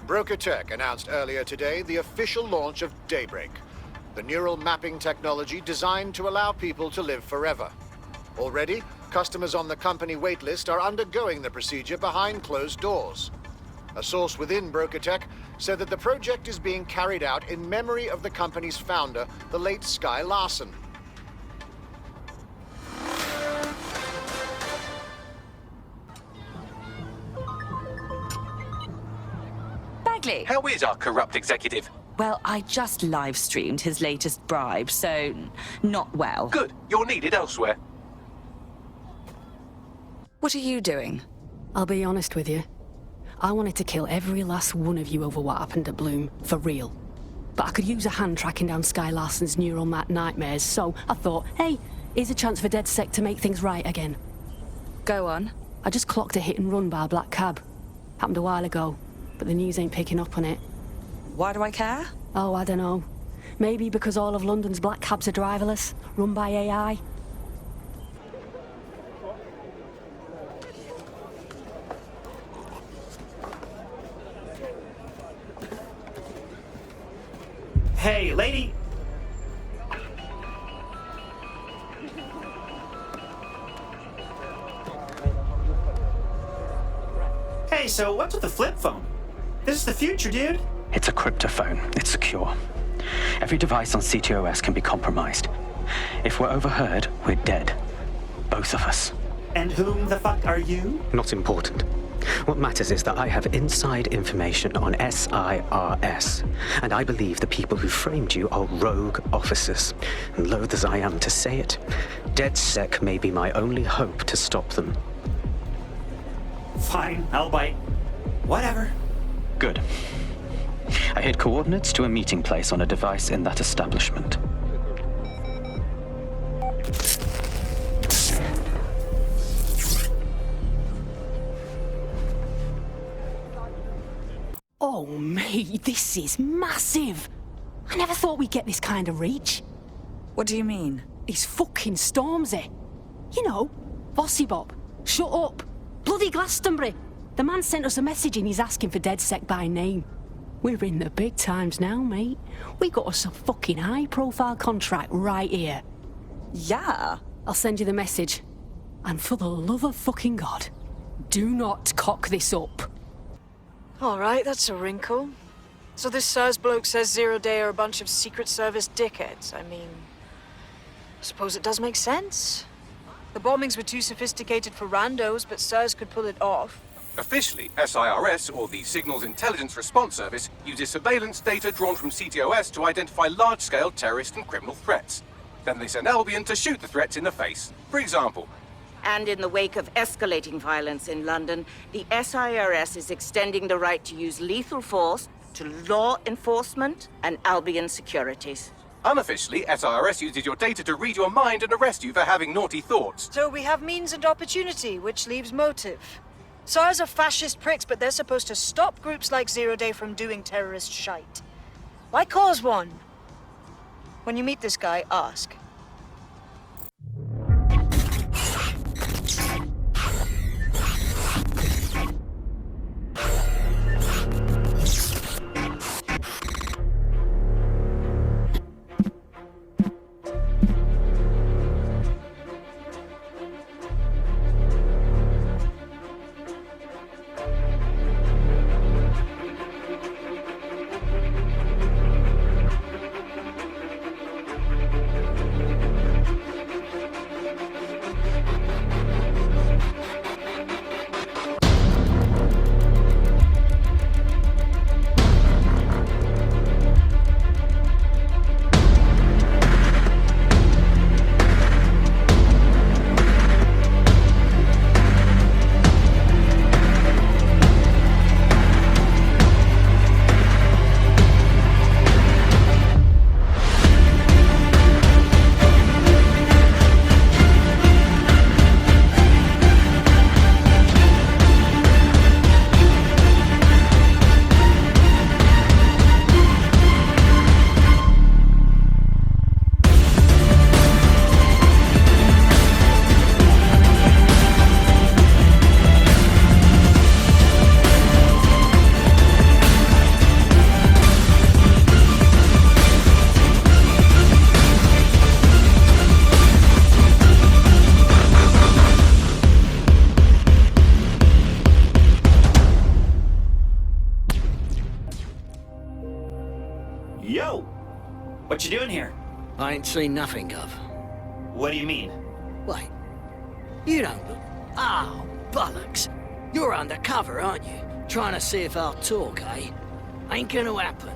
Broker Tech announced earlier today the official launch of Daybreak, the neural mapping technology designed to allow people to live forever. Already, customers on the company waitlist are undergoing the procedure behind closed doors. A source within Broker Tech said that the project is being carried out in memory of the company's founder, the late Sky Larson. Bagley! How is our corrupt executive? Well, I just live-streamed his latest bribe, so not well. Good. You're needed elsewhere. What are you doing? I'll be honest with you. I wanted to kill every last one of you over what happened at Bloom, for real. But I could use a hand tracking down Sky Larson's neural map nightmares, so I thought, hey, here's a chance for DedSec to make things right again. Go on. I just clocked a hit and run by a black cab. Happened a while ago, but the news ain't picking up on it. Why do I care? Oh, I don't know. Maybe because all of London's black cabs are driverless, run by AI. Hey, lady! Hey, so what's with the flip phone? This is the future, dude. It's a cryptophone. It's secure. Every device on CTOS can be compromised. If we're overheard, we're dead. Both of us. And whom the fuck are you? Not important. What matters is that I have inside information on SIRS, and I believe the people who framed you are rogue officers. And loath as I am to say it, DedSec may be my only hope to stop them. Fine, I'll bite. Whatever. Good. I hid coordinates to a meeting place on a device in that establishment. Oh, mate, this is massive! I never thought we'd get this kind of reach. What do you mean? He's fucking Stormzy. You know, Bossy Bob. Shut up. Bloody Glastonbury. The man sent us a message and he's asking for DedSec by name. We're in the big times now, mate. We got us a fucking high-profile contract right here. Yeah. I'll send you the message. And for the love of fucking God, do not cock this up. All right, that's a wrinkle. So this SIRS bloke says Zero Day are a bunch of Secret Service dickheads. I mean, I suppose it does make sense. The bombings were too sophisticated for randos, but SIRS could pull it off. Officially, SIRS, or the Signals Intelligence Response Service, uses surveillance data drawn from CTOS to identify large-scale terrorist and criminal threats. Then they send Albion to shoot the threats in the face. For example, And in the wake of escalating violence in London, the SIRS is extending the right to use lethal force to law enforcement and Albion securities. unofficially, SIRS uses your data to read your mind and arrest you for having naughty thoughts. So we have means and opportunity, which leaves motive. SARS are fascist pricks, but they're supposed to stop groups like Zero Day from doing terrorist shite. Why cause one? When you meet this guy, ask. I ain't seen nothing of. What do you mean? Wait, you don't look... Oh, bollocks. You're undercover, aren't you? Trying to see if I'll talk, eh? Ain't gonna happen.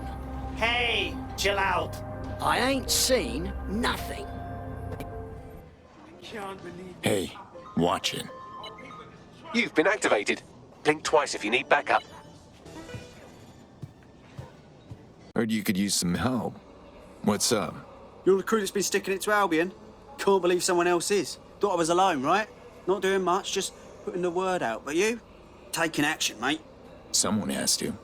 Hey, chill out. I ain't seen nothing. Hey, watch it. You've been activated. Blink twice if you need backup. Heard you could use some help. What's up? You're the crew that's been sticking it to Albion? Can't believe someone else is. Thought I was alone, right? Not doing much, just putting the word out. But you? Taking action, mate. Someone has to.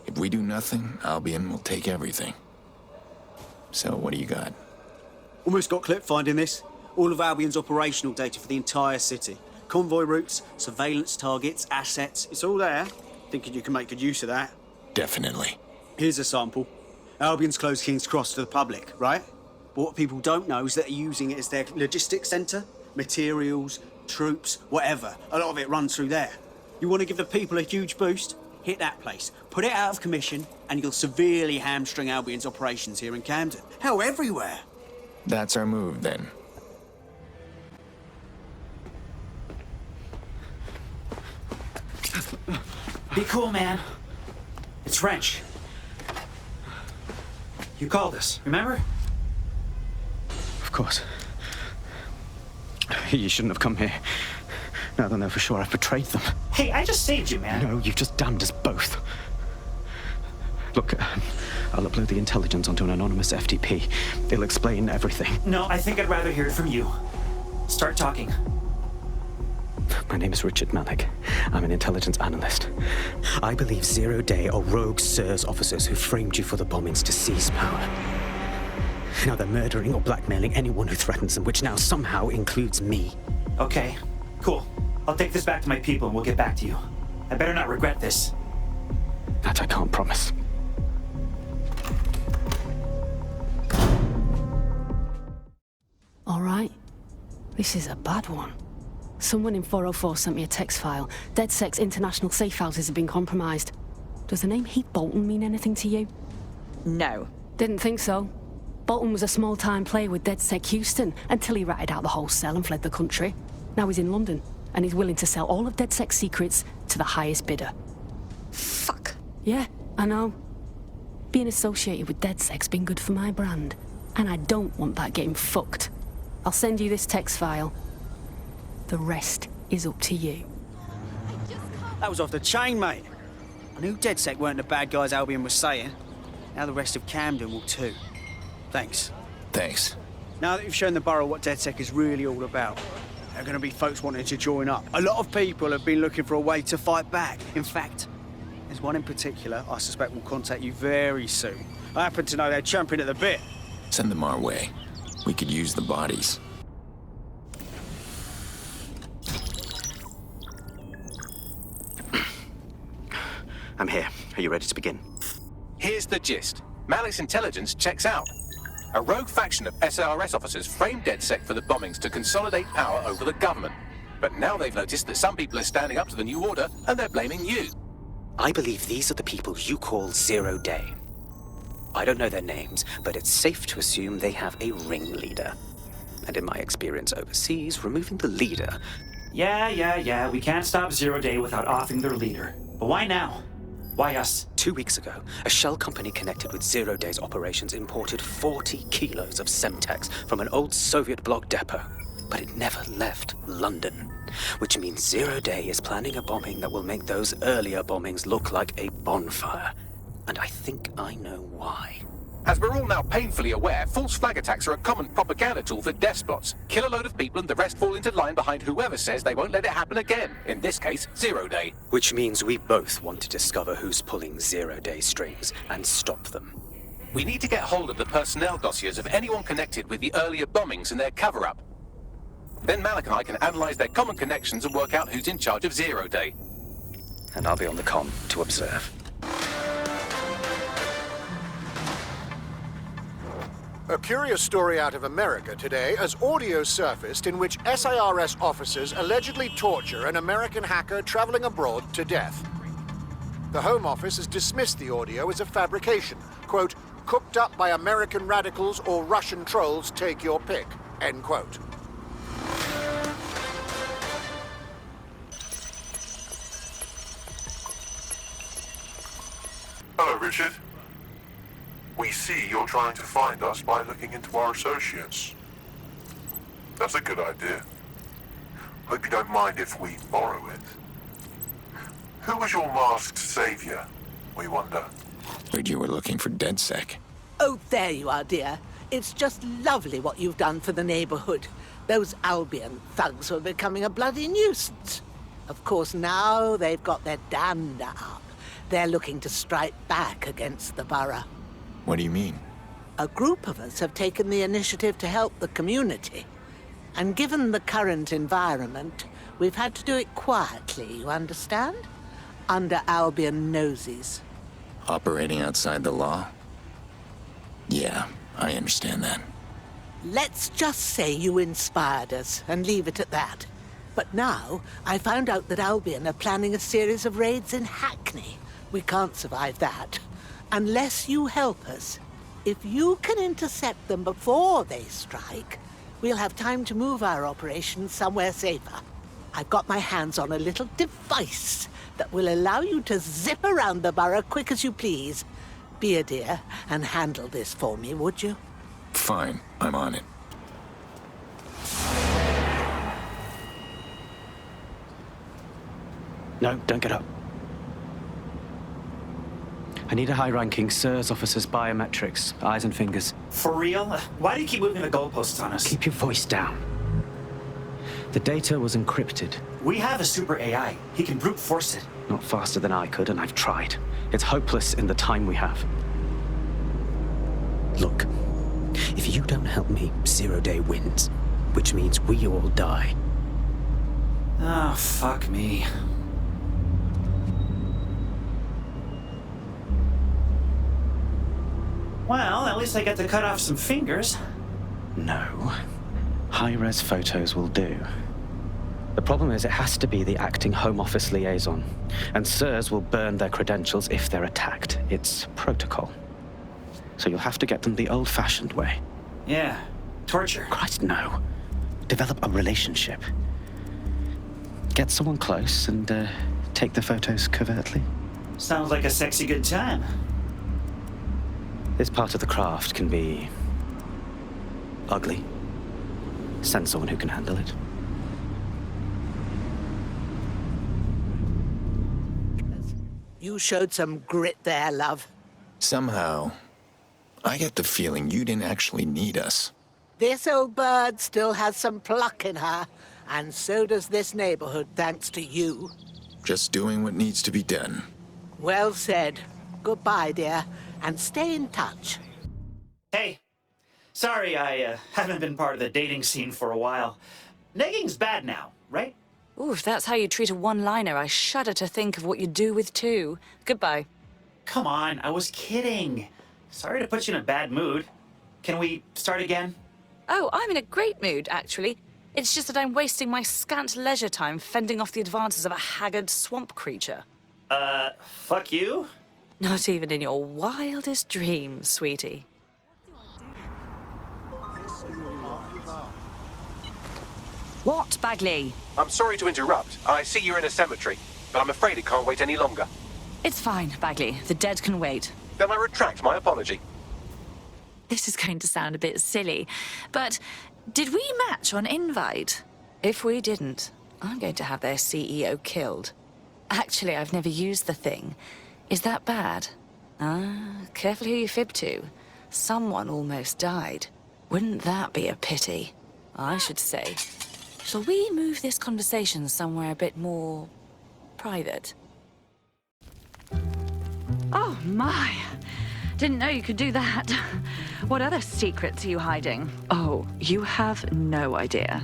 If we do nothing, Albion will take everything. So what do you got? Almost got clip finding this. All of Albion's operational data for the entire city. Convoy routes, surveillance targets, assets. It's all there. Thinking you can make good use of that. Definitely. Here's a sample. Albion's closed King's Cross to the public, right? But what people don't know is that they're using it as their logistics centre. Materials, troops, whatever. A lot of it runs through there. You want to give the people a huge boost? Hit that place. Put it out of commission, and you'll severely hamstring Albion's operations here in Camden. Hell, everywhere. That's our move, then. Be cool, man. It's French. You called us, remember? Of course. You shouldn't have come here. Now they'll know for sure I've betrayed them. Hey, I just saved you, man. No, you've just damned us both. Look, I'll upload the intelligence onto an anonymous FTP. It'll explain everything. No, I think I'd rather hear it from you. Start talking. My name is Richard Malik. I'm an intelligence analyst. I believe Zero Day are rogue SIRS officers who framed you for the bombings to seize power. Now they're murdering or blackmailing anyone who threatens them, which now somehow includes me. Okay, cool. I'll take this back to my people and we'll get back to you. I better not regret this. That I can't promise. All right. This is a bad one. Someone in 404 sent me a text file. DedSec's international safe houses have been compromised. Does the name Heath Bolton mean anything to you? No. Didn't think so. Bolton was a small-time player with DedSec Houston until he ratted out the whole cell and fled the country. Now he's in London, and he's willing to sell all of DedSec's secrets to the highest bidder. Fuck. Yeah, I know. Being associated with DedSec's been good for my brand, and I don't want that getting fucked. I'll send you this text file. The rest is up to you. That was off the chain, mate. I knew DedSec weren't the bad guys Albion was saying. Now the rest of Camden will too. Thanks. Thanks. Now that you've shown the borough what DedSec is really all about, there are going to be folks wanting to join up. A lot of people have been looking for a way to fight back. In fact, there's one in particular I suspect will contact you very soon. I happen to know they're champing at the bit. Send them our way. We could use the bodies. I'm here. Are you ready to begin? Here's the gist. Malik's intelligence checks out. A rogue faction of SARS officers framed DedSec for the bombings to consolidate power over the government. But now they've noticed that some people are standing up to the new order, and they're blaming you. I believe these are the people you call Zero Day. I don't know their names, but it's safe to assume they have a ringleader. And in my experience overseas, removing the leader... Yeah, we can't stop Zero Day without offing their leader. But why now? Why us? 2 weeks ago, a shell company connected with Zero Day's operations imported 40 kilos of Semtex from an old Soviet bloc depot. But it never left London, which means Zero Day is planning a bombing that will make those earlier bombings look like a bonfire. And I think I know why. As we're all now painfully aware, false flag attacks are a common propaganda tool for despots. Kill a load of people and the rest fall into line behind whoever says they won't let it happen again. In this case, Zero Day. Which means we both want to discover who's pulling Zero Day strings and stop them. We need to get hold of the personnel dossiers of anyone connected with the earlier bombings and their cover-up. Then Malik and I can analyze their common connections and work out who's in charge of Zero Day. And I'll be on the comm to observe. A curious story out of America today as audio surfaced in which SIRS officers allegedly torture an American hacker traveling abroad to death. The Home Office has dismissed the audio as a fabrication. Quote, cooked up by American radicals or Russian trolls, take your pick. End quote. Hello, Richard. We see you're trying to find us by looking into our associates. That's a good idea. Hope you don't mind if we borrow it. Who was your masked savior, we wonder? Heard you were looking for DedSec. Oh, there you are, dear. It's just lovely what you've done for the neighborhood. Those Albion thugs were becoming a bloody nuisance. Of course, now they've got their dander up. They're looking to strike back against the borough. What do you mean? A group of us have taken the initiative to help the community. And given the current environment, we've had to do it quietly, you understand? Under Albion noses. Operating outside the law? Yeah, I understand that. Let's just say you inspired us and leave it at that. But now, I found out that Albion are planning a series of raids in Hackney. We can't survive that. Unless you help us. If you can intercept them before they strike, we'll have time to move our operations somewhere safer. I've got my hands on a little device that will allow you to zip around the borough quick as you please. Be a dear and handle this for me, would you? Fine, I'm on it. No, don't get up. I need a high-ranking SIRS officer's biometrics, eyes and fingers. For real? Why do you keep moving the goalposts on us? Keep your voice down. The data was encrypted. We have a super AI. He can brute force it. Not faster than I could, and I've tried. It's hopeless in the time we have. Look, if you don't help me, 0 Day wins, which means we all die. Oh, fuck me. Well, at least I get to cut off some fingers. No. High-res photos will do. The problem is it has to be the acting Home Office liaison, and SIRS will burn their credentials if they're attacked. It's protocol. So you'll have to get them the old-fashioned way. Yeah, torture. Christ, no. Develop a relationship. Get someone close and take the photos covertly. Sounds like a sexy good time. This part of the craft can be ugly. Send someone who can handle it. You showed some grit there, love. Somehow, I get the feeling you didn't actually need us. This old bird still has some pluck in her, and so does this neighborhood, thanks to you. Just doing what needs to be done. Well said. Goodbye, dear, and stay in touch. Hey, sorry I haven't been part of the dating scene for a while. Negging's bad now, right? Ooh, if that's how you treat a one-liner, I shudder to think of what you do with two. Goodbye. Come on, I was kidding. Sorry to put you in a bad mood. Can we start again? Oh, I'm in a great mood, actually. It's just that I'm wasting my scant leisure time fending off the advances of a haggard swamp creature. Fuck you? Not even in your wildest dreams, sweetie. What, Bagley? I'm sorry to interrupt. I see you're in a cemetery, but I'm afraid it can't wait any longer. It's fine, Bagley. The dead can wait. Then I retract my apology. This is going to sound a bit silly, but did we match on invite? If we didn't, I'm going to have their CEO killed. Actually, I've never used the thing. Is that bad? Careful who you fib to. Someone almost died. Wouldn't that be a pity? I should say. Shall we move this conversation somewhere a bit more private? Oh, my. Didn't know you could do that. What other secrets are you hiding? Oh, you have no idea.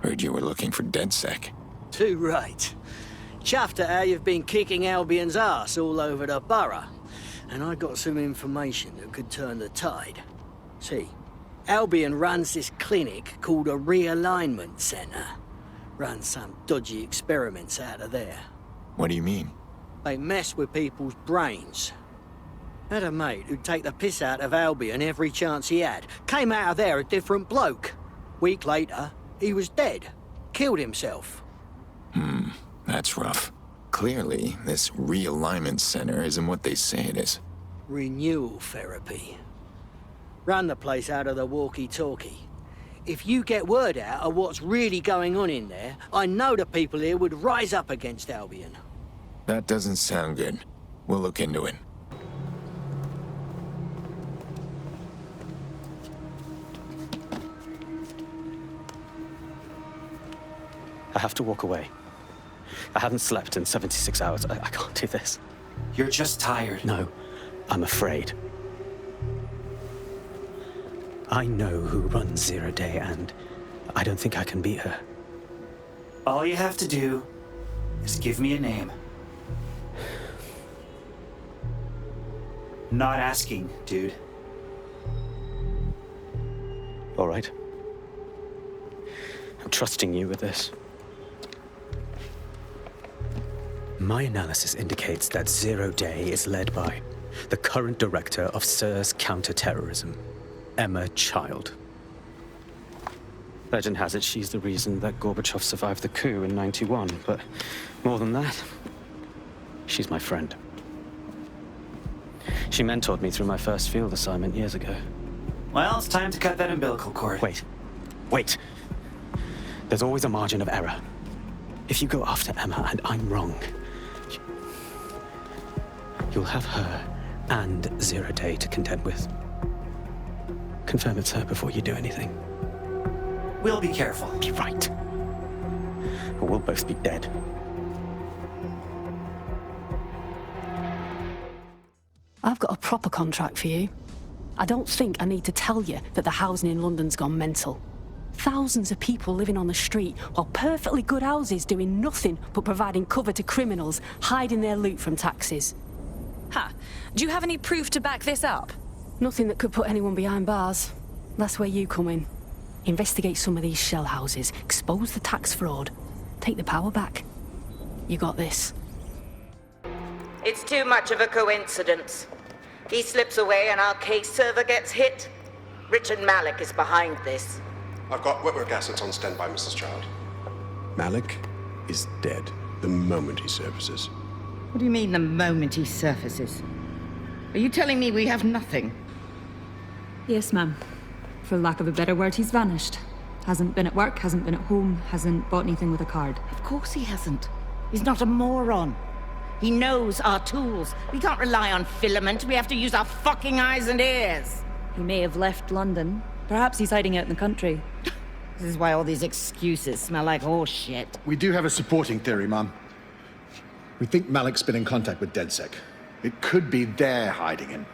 Heard you were looking for DedSec. Too right. Chuffed at how you've been kicking Albion's ass all over the borough. and I got some information that could turn the tide. See, Albion runs this clinic called a realignment center. Runs some dodgy experiments out of there. What do you mean? They mess with people's brains. Had a mate who'd take the piss out of Albion every chance he had. Came out of there a different bloke. Week later, he was dead. Killed himself. That's rough. Clearly, this realignment center isn't what they say it is. Renewal therapy. Run the place out of the walkie-talkie. If you get word out of what's really going on in there, I know the people here would rise up against Albion. That doesn't sound good. We'll look into it. I have to walk away. I haven't slept in 76 hours. I can't do this. You're just tired. No, I'm afraid. I know who runs Zero Day, and I don't think I can beat her. All you have to do is give me a name. Not asking, dude. All right. I'm trusting you with this. My analysis indicates that Zero Day is led by the current director of SIR's counterterrorism, Emma Child. Legend has it she's the reason that Gorbachev survived the coup in '91, but more than that, she's my friend. She mentored me through my first field assignment years ago. Well, it's time to cut that umbilical cord. Wait. There's always a margin of error. If you go after Emma and I'm wrong, you'll have her and Zero Day to contend with. Confirm it's her before you do anything. We'll be careful. Be right. Or we'll both be dead. I've got a proper contract for you. I don't think I need to tell you that the housing in London's gone mental. Thousands of people living on the street, while perfectly good houses doing nothing but providing cover to criminals hiding their loot from taxes. Ha! Do you have any proof to back this up? Nothing that could put anyone behind bars. That's where you come in. Investigate some of these shell houses, expose the tax fraud, take the power back. You got this. It's too much of a coincidence. He slips away and our case server gets hit. Richard Malik is behind this. I've got wetwork assets on standby, Mrs. Child. Malik is dead the moment he surfaces. What do you mean, the moment he surfaces? Are you telling me we have nothing? Yes, ma'am. For lack of a better word, he's vanished. Hasn't been at work, hasn't been at home, hasn't bought anything with a card. Of course he hasn't. He's not a moron. He knows our tools. We can't rely on filament. We have to use our fucking eyes and ears. He may have left London. Perhaps he's hiding out in the country. This is why all these excuses smell like horse shit. We do have a supporting theory, Mum. We think Malik's been in contact with DedSec. It could be they're hiding him.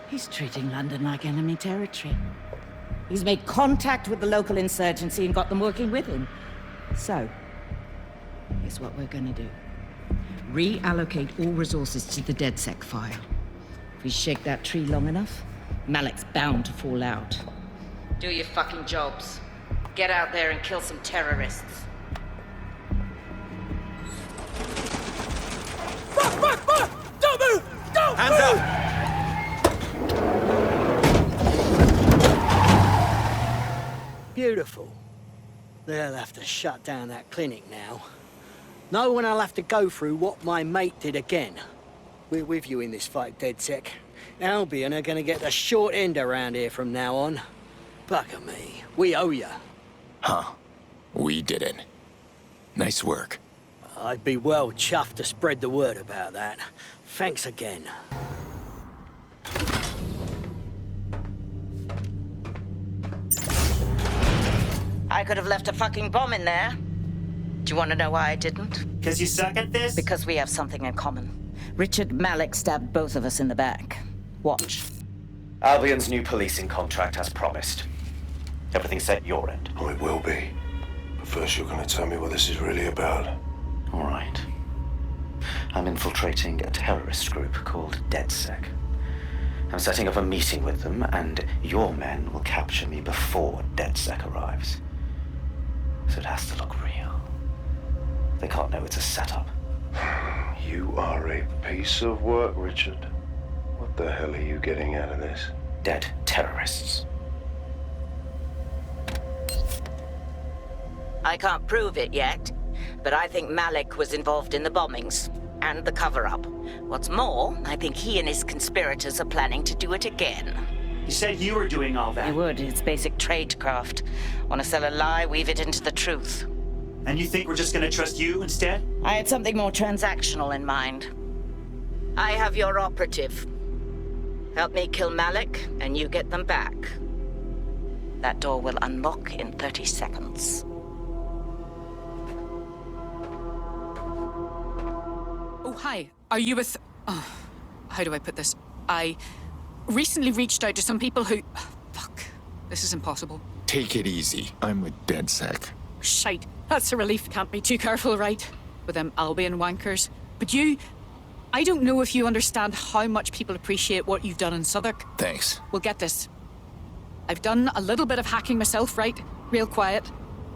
He's treating London like enemy territory. He's made contact with the local insurgency and got them working with him. So, here's what we're gonna do. Reallocate all resources to the DedSec file. If we shake that tree long enough, Malik's bound to fall out. Do your fucking jobs. Get out there and kill some terrorists. Fuck! Don't move! Don't Hands move! up! Beautiful. They'll have to shut down that clinic now. No one will have to go through what my mate did again. We're with you in this fight, DedSec. Albion are gonna get the short end around here from now on. Bugger me. We owe ya. Huh. We did it. Nice work. I'd be well chuffed to spread the word about that. Thanks again. I could have left a fucking bomb in there. Do you want to know why I didn't? Because you suck at this? Because we have something in common. Richard Malik stabbed both of us in the back. Watch. Albion's new policing contract as promised. Everything set your end. Oh, it will be. But first you're going to tell me what this is really about. All right. I'm infiltrating a terrorist group called DedSec. I'm setting up a meeting with them, and your men will capture me before DedSec arrives. So it has to look real. They can't know it's a setup. You are a piece of work, Richard. What the hell are you getting out of this? Dead terrorists. I can't prove it yet, but I think Malik was involved in the bombings and the cover-up. What's more, I think he and his conspirators are planning to do it again. You said you were doing all that. He would. It's basic tradecraft. Want to sell a lie, weave it into the truth. And you think we're just gonna trust you instead? I had something more transactional in mind. I have your operative. Help me kill Malik, and you get them back. That door will unlock in 30 seconds. Oh, hi. Are you with... how do I put this? I recently reached out to some people who... fuck. This is impossible. Take it easy. I'm with DedSec. Shite. That's a relief. Can't be too careful, right? With them Albion wankers. But you... I don't know if you understand how much people appreciate what you've done in Southwark. Thanks. Well, get this. I've done a little bit of hacking myself, right? Real quiet.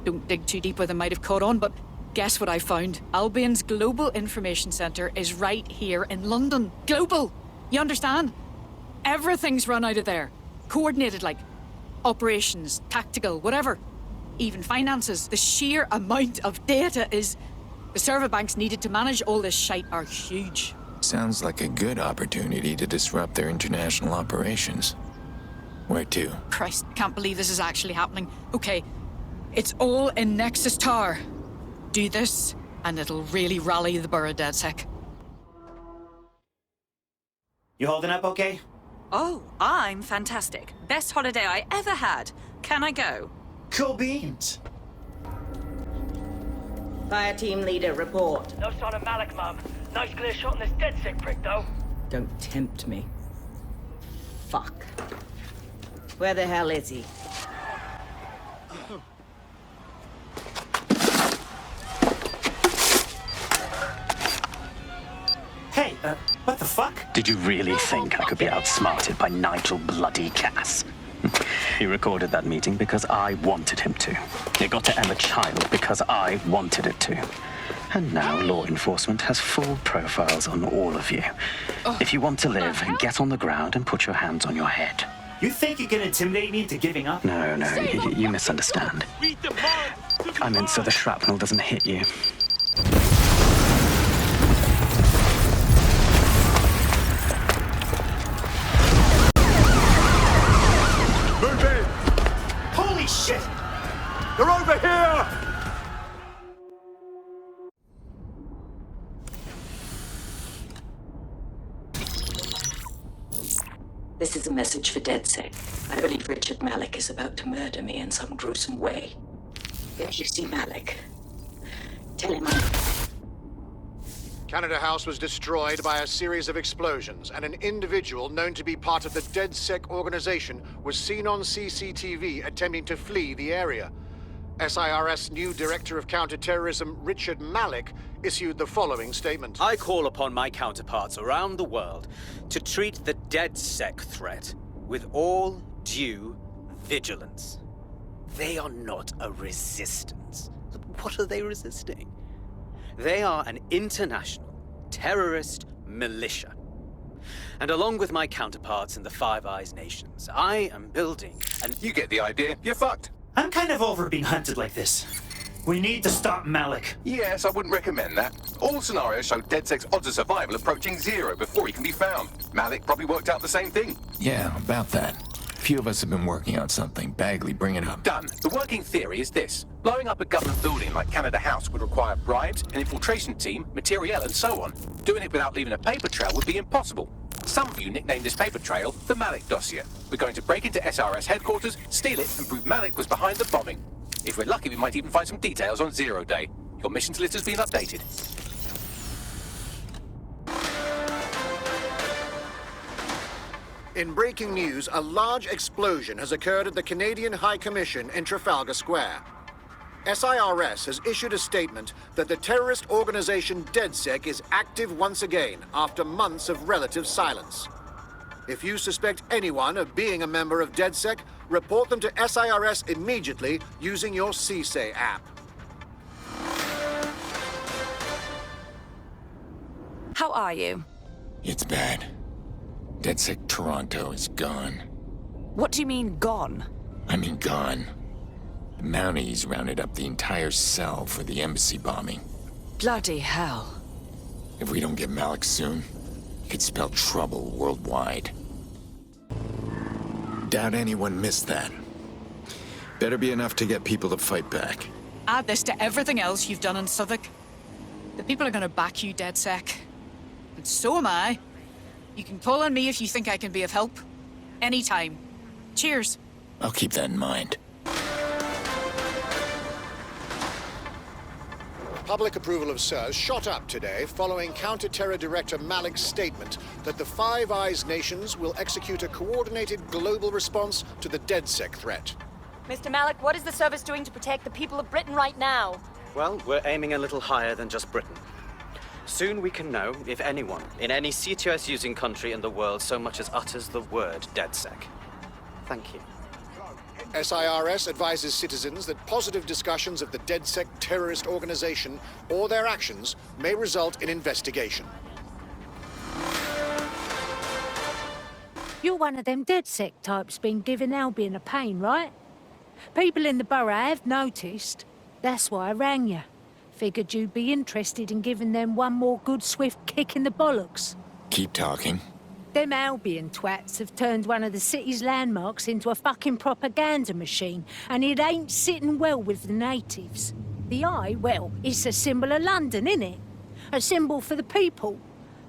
Don't dig too deep where they might have caught on, but guess what I found? Albion's Global Information Centre is right here in London. Global! You understand? Everything's run out of there. Coordinated, like operations, tactical, whatever. Even finances. The sheer amount of data is... The server banks needed to manage all this shite are huge. Sounds like a good opportunity to disrupt their international operations. Where to? Christ, can't believe this is actually happening. Okay, it's all in Nexus Tower. Do this, and it'll really rally the borough DedSec. You holding up okay? Oh, I'm fantastic. Best holiday I ever had. Can I go? Cool beans. Fire team leader, report. No sign of Malik, Mum. Nice clear shot on this DedSec prick, though. Don't tempt me. Fuck. Where the hell is he? Hey, what the fuck? Did you really think I could be outsmarted by Nigel bloody Cass? He recorded that meeting because I wanted him to. It got to Emma Child because I wanted it to. And now law enforcement has full profiles on all of you. If you want to live, get on the ground and put your hands on your head. You think you can intimidate me into giving up? No, you misunderstand. I meant so the shrapnel doesn't hit you. Move in! Holy shit! They're over here! This is a message for DedSec. I believe Richard Malik is about to murder me in some gruesome way. If you see Malik, tell him Canada House was destroyed by a series of explosions, and an individual known to be part of the DedSec organization was seen on CCTV attempting to flee the area. SIRS new Director of Counterterrorism Richard Malik issued the following statement. I call upon my counterparts around the world to treat the DedSec threat with all due vigilance. They are not a resistance. What are they resisting? They are an international terrorist militia. And along with my counterparts in the Five Eyes nations, I am building an... You get the idea. You're fucked. I'm kind of over being hunted like this. We need to stop Malik. Yes, I wouldn't recommend that. All scenarios show DedSec's odds of survival approaching 0 before he can be found. Malik probably worked out the same thing. Yeah, about that. A few of us have been working on something. Bagley, bring it up. Done. The working theory is this. Blowing up a government building like Canada House would require bribes, an infiltration team, materiel, and so on. Doing it without leaving a paper trail would be impossible. Some of you nicknamed this paper trail the Malik dossier. We're going to break into SRS headquarters, steal it, and prove Malik was behind the bombing. If we're lucky, we might even find some details on 0 Day. Your missions list has been updated. In breaking news, a large explosion has occurred at the Canadian High Commission in Trafalgar Square. SIRS has issued a statement that the terrorist organization DedSec is active once again after months of relative silence. If you suspect anyone of being a member of DedSec, report them to SIRS immediately using your CSAY app. How are you? It's bad. DedSec Toronto is gone. What do you mean, gone? I mean gone. The Mounties rounded up the entire cell for the embassy bombing. Bloody hell. If we don't get Malik soon, it could spell trouble worldwide. Doubt anyone missed that. Better be enough to get people to fight back. Add this to everything else you've done in Southwark. The people are gonna back you, DedSec. And so am I. You can call on me if you think I can be of help. Anytime. Cheers. I'll keep that in mind. Public approval of SIRS shot up today following Counter-Terror Director Malik's statement that the Five Eyes nations will execute a coordinated global response to the DedSec threat. Mr. Malik, what is the service doing to protect the people of Britain right now? Well, we're aiming a little higher than just Britain. Soon we can know if anyone in any CTOS-using country in the world so much as utters the word DedSec. Thank you. SIRS advises citizens that positive discussions of the DedSec terrorist organization or their actions may result in investigation. You're one of them DedSec types been giving Albion a pain, right? People in the borough have noticed. That's why I rang you. Figured you'd be interested in giving them one more good swift kick in the bollocks. Keep talking. Them Albion twats have turned one of the city's landmarks into a fucking propaganda machine, and it ain't sitting well with the natives. The eye, well, it's a symbol of London, innit? A symbol for the people.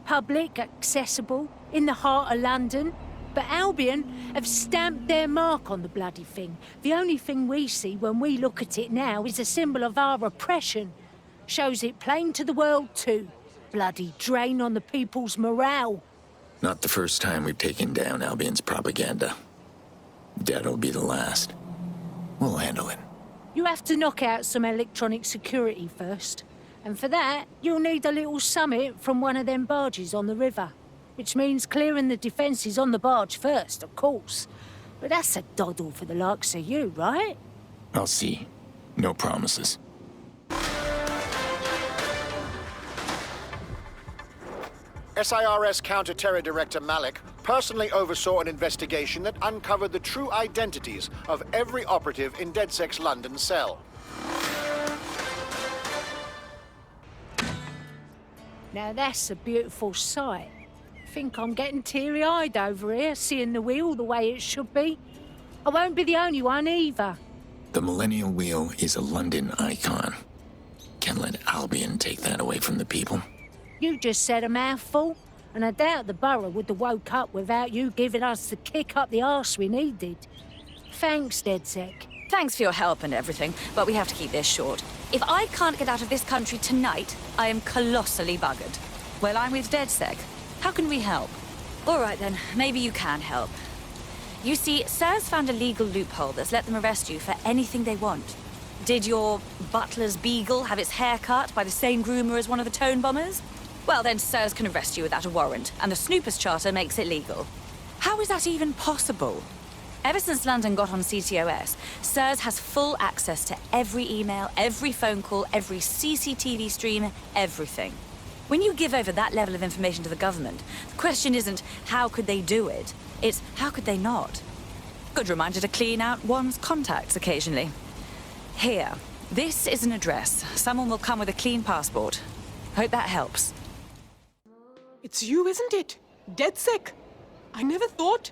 Public, accessible, in the heart of London. But Albion have stamped their mark on the bloody thing. The only thing we see when we look at it now is a symbol of our oppression. Shows it plain to the world too. Bloody drain on the people's morale. Not the first time we've taken down Albion's propaganda. That'll be the last. We'll handle it. You have to knock out some electronic security first. And for that, you'll need a little summit from one of them barges on the river. Which means clearing the defences on the barge first, of course. But that's a doddle for the likes of you, right? I'll see. No promises. SIRS Counter-Terror Director Malik personally oversaw an investigation that uncovered the true identities of every operative in DedSec's London cell. Now that's a beautiful sight. Think I'm getting teary-eyed over here, seeing the wheel the way it should be. I won't be the only one either. The Millennial Wheel is a London icon. Can't let Albion take that away from the people. You just said a mouthful, and I doubt the borough would have woke up without you giving us the kick up the arse we needed. Thanks, DedSec. Thanks for your help and everything, but we have to keep this short. If I can't get out of this country tonight, I am colossally buggered. Well, I'm with DedSec. How can we help? All right then, maybe you can help. You see, SIRS found a legal loophole that's let them arrest you for anything they want. Did your butler's beagle have its hair cut by the same groomer as one of the tone bombers? Well, then SIRS can arrest you without a warrant, and the Snoopers Charter makes it legal. How is that even possible? Ever since London got on CTOS, SIRS has full access to every email, every phone call, every CCTV stream, everything. When you give over that level of information to the government, the question isn't how could they do it, it's how could they not? Good reminder to clean out one's contacts occasionally. Here, this is an address. Someone will come with a clean passport. Hope that helps. It's you, isn't it? DedSec. I never thought.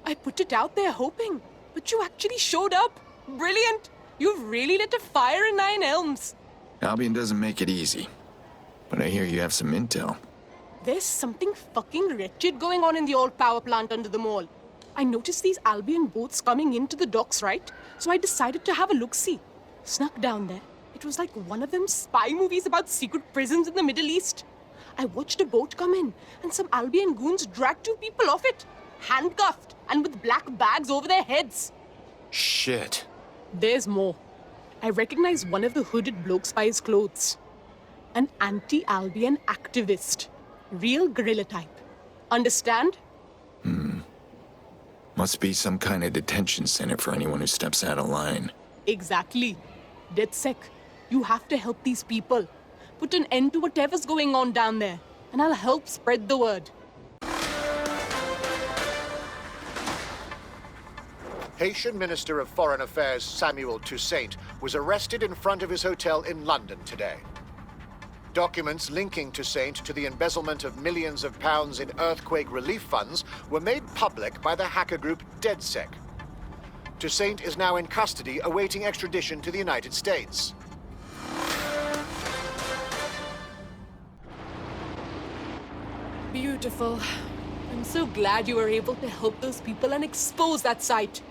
I put it out there hoping, but you actually showed up. Brilliant. You've really lit a fire in Nine Elms. Albion doesn't make it easy, but I hear you have some intel. There's something fucking wretched going on in the old power plant under the mall. I noticed these Albion boats coming into the docks, right? So I decided to have a look-see. Snuck down there. It was like one of them spy movies about secret prisons in the Middle East. I watched a boat come in, and some Albion goons dragged 2 people off it, handcuffed, and with black bags over their heads. Shit. There's more. I recognize one of the hooded blokes by his clothes. An anti-Albion activist. Real guerrilla type. Understand? Must be some kind of detention center for anyone who steps out of line. Exactly. DedSec, you have to help these people. Put an end to whatever's going on down there, and I'll help spread the word. Haitian Minister of Foreign Affairs Samuel Toussaint was arrested in front of his hotel in London today. Documents linking Toussaint to the embezzlement of millions of pounds in earthquake relief funds were made public by the hacker group DedSec. Toussaint is now in custody awaiting extradition to the United States. Beautiful. I'm so glad you were able to help those people and expose that site.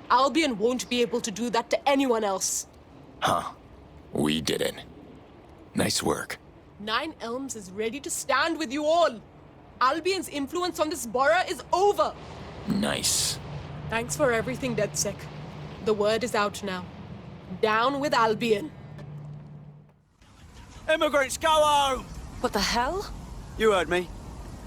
Albion won't be able to do that to anyone else. Huh. We did it. Nice work. 9 Elms is ready to stand with you all. Albion's influence on this borough is over. Nice. Thanks for everything, DedSec. The word is out now. Down with Albion. Immigrants, go home! What the hell? You heard me.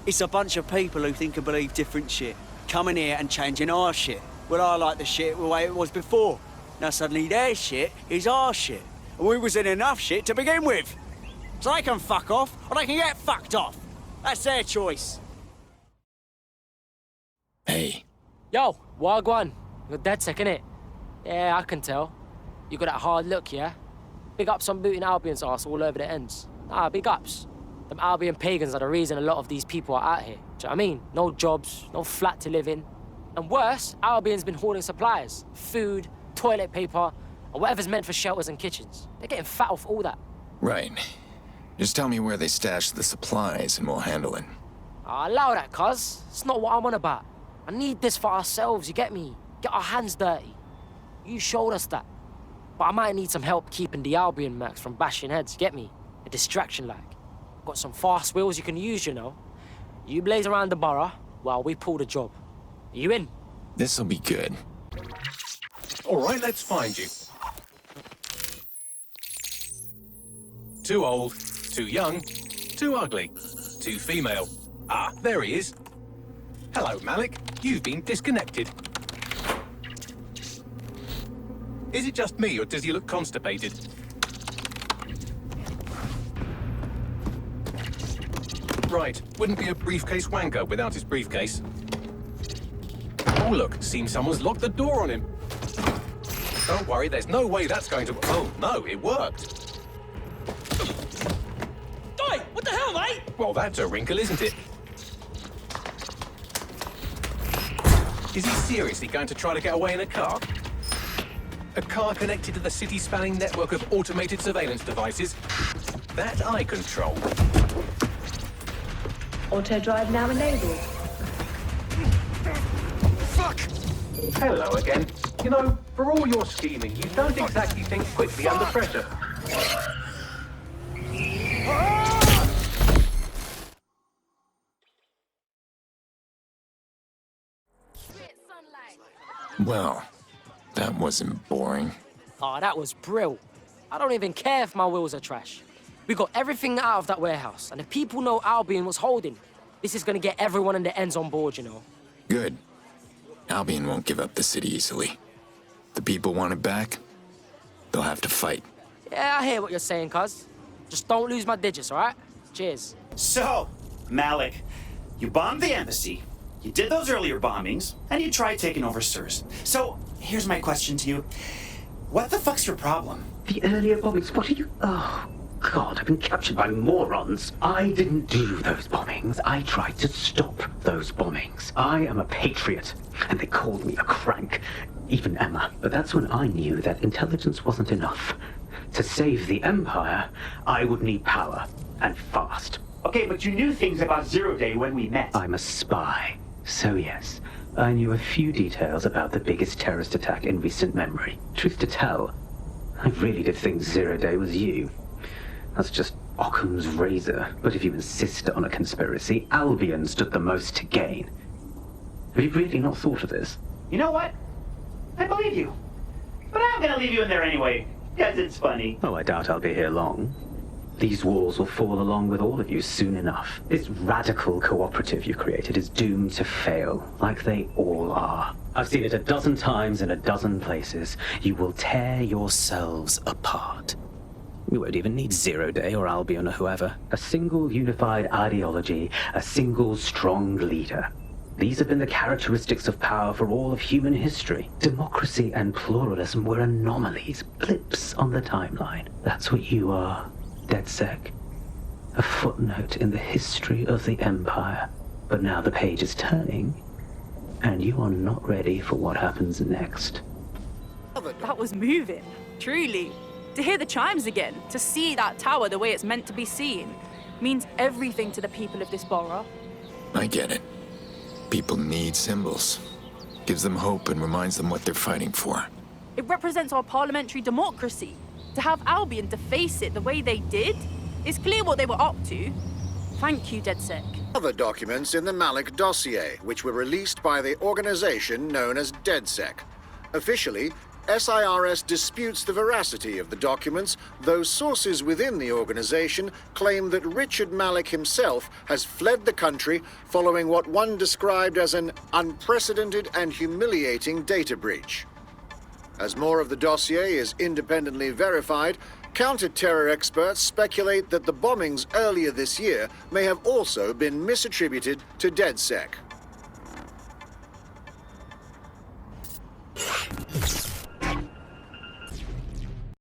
It's a bunch of people who think and believe different shit. Coming here and changing our shit. Well, I like the shit the way it was before. Now suddenly their shit is our shit. And we was in enough shit to begin with. So they can fuck off, or they can get fucked off. That's their choice. Hey. Yo, Wagwan. You're DedSec, innit? Yeah, I can tell. You got that hard look, yeah? Big ups on booting Albion's ass all over the ends. Nah, big ups. Them Albion pagans are the reason a lot of these people are out here. Do you know what I mean? No jobs, no flat to live in. And worse, Albion's been hoarding supplies. Food, toilet paper, or whatever's meant for shelters and kitchens. They're getting fat off all that. Right. Just tell me where they stashed the supplies and we'll handle it. Allow that, cuz. It's not what I'm on about. I need this for ourselves, you get me? Get our hands dirty. You showed us that. But I might need some help keeping the Albion mercs from bashing heads, get me? A distraction like. Got some fast wheels you can use, you know. You blaze around the borough while we pull the job. Are you in? This'll be good. All right, let's find you. Too old, too young, too ugly, too female. Ah, there he is. Hello, Malik. You've been disconnected. Is it just me, or does he look constipated? Right, wouldn't be a briefcase wanker without his briefcase. Oh look, seems someone's locked the door on him. Don't worry, there's no way that's going to... Oh no, it worked. Oi, what the hell, mate? Well, that's a wrinkle, isn't it? Is he seriously going to try to get away in a car? A car connected to the city-spanning network of automated surveillance devices? That I control. Auto drive now enabled. Fuck! Hello again. You know, for all your scheming, you don't exactly think quickly under pressure. Well, that wasn't boring. Oh, that was brill. I don't even care if my wheels are trash. We got everything out of that warehouse, and if people know Albion was holding, this is gonna get everyone in the ends on board, you know. Good. Albion won't give up the city easily. The people want it back, they'll have to fight. Yeah, I hear what you're saying, cuz. Just don't lose my digits, all right? Cheers. So, Malik, you bombed the embassy, you did those earlier bombings, and you tried taking over SIRS. So, here's my question to you. What the fuck's your problem? The earlier bombings, what are you... Oh, God, I've been captured by morons. I didn't do those bombings. I tried to stop those bombings. I am a patriot, and they called me a crank. Even Emma. But that's when I knew that intelligence wasn't enough. To save the Empire, I would need power, and fast. Okay, but you knew things about Zero Day when we met. I'm a spy. So yes, I knew a few details about the biggest terrorist attack in recent memory. Truth to tell, I really did think Zero Day was you. That's just Occam's razor. But if you insist on a conspiracy, Albion stood the most to gain. Have you really not thought of this? You know what? I believe you. But I'm gonna leave you in there anyway. Yes, it's funny. Oh, I doubt I'll be here long. These walls will fall along with all of you soon enough. This radical cooperative you created is doomed to fail, like they all are. I've seen it a dozen times in a dozen places. You will tear yourselves apart. You won't even need Zero Day or Albion or whoever. A single unified ideology, a single strong leader. These have been the characteristics of power for all of human history. Democracy and pluralism were anomalies, blips on the timeline. That's what you are, DedSec. A footnote in the history of the Empire. But now the page is turning, and you are not ready for what happens next. That was moving, truly. To hear the chimes again, to see that tower the way it's meant to be seen, means everything to the people of this borough. I get it. People need symbols. Gives them hope and reminds them what they're fighting for. It represents our parliamentary democracy. To have Albion to face it the way they did, it's clear what they were up to. Thank you, DedSec. Other documents in the Malik dossier, which were released by the organization known as DedSec. Officially, SIRS disputes the veracity of the documents, though sources within the organization claim that Richard Malik himself has fled the country following what one described as an unprecedented and humiliating data breach. As more of the dossier is independently verified, counter-terror experts speculate that the bombings earlier this year may have also been misattributed to DedSec.